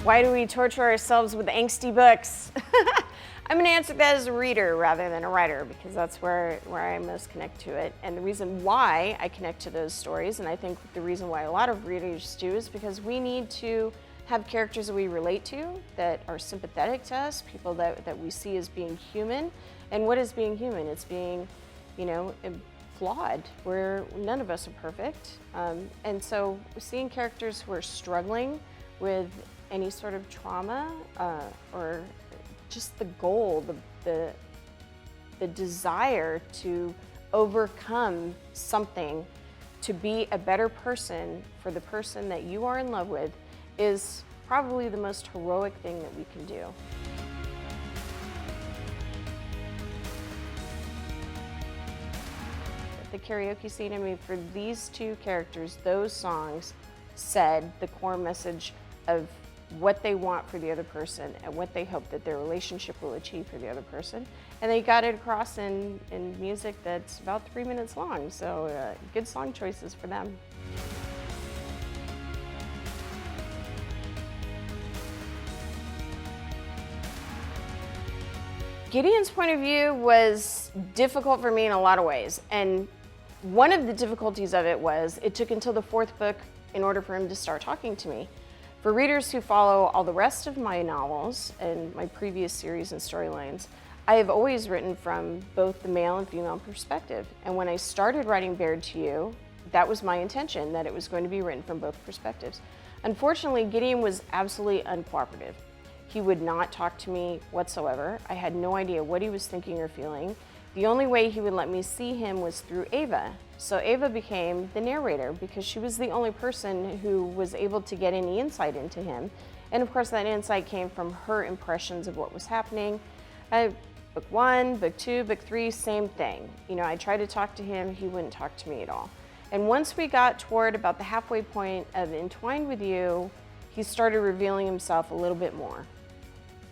Why do we torture ourselves with angsty books? I'm going to answer that as a reader rather than a writer, because that's where I most connect to it. And the reason why I connect to those stories, and I think the reason why a lot of readers do, is because we need to have characters that we relate to, that are sympathetic to us, people that we see as being human. And what is being human? It's being, flawed, where none of us are perfect. And so seeing characters who are struggling with any sort of trauma or just the goal, the desire to overcome something, to be a better person for the person that you are in love with, is probably the most heroic thing that we can do. The karaoke scene, I mean, for these two characters, those songs said the core message of what they want for the other person and what they hope that their relationship will achieve for the other person. And they got it across in music that's about 3 minutes long, so good song choices for them. Gideon's point of view was difficult for me in a lot of ways, and one of the difficulties of it was it took until the 4th book in order for him to start talking to me. For readers who follow all the rest of my novels and my previous series and storylines, I have always written from both the male and female perspective. And when I started writing Bared to You, that was my intention, that it was going to be written from both perspectives. Unfortunately, Gideon was absolutely uncooperative. He would not talk to me whatsoever. I had no idea what he was thinking or feeling. The only way he would let me see him was through Ava. So Ava became the narrator because she was the only person who was able to get any insight into him. And of course that insight came from her impressions of what was happening. Book 1, book 2, book 3, same thing. I tried to talk to him, he wouldn't talk to me at all. And once we got toward about the halfway point of Entwined with You, he started revealing himself a little bit more.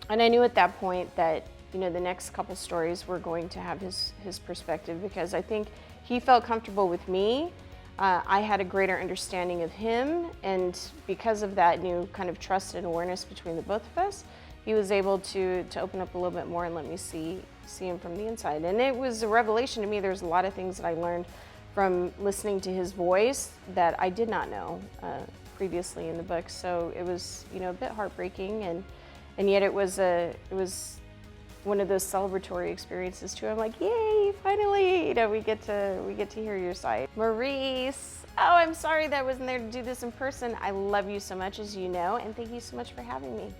And I knew at that point that the next couple stories were going to have his perspective, because I think he felt comfortable with me. I had a greater understanding of him, and because of that new kind of trust and awareness between the both of us, he was able to open up a little bit more and let me see him from the inside. And it was a revelation to me. There's a lot of things that I learned from listening to his voice that I did not know previously in the book. So it was a bit heartbreaking, and yet it was one of those celebratory experiences too. I'm like, yay, finally, we get to hear your side. Maryse, oh, I'm sorry that I wasn't there to do this in person. I love you so much, as you know, and thank you so much for having me.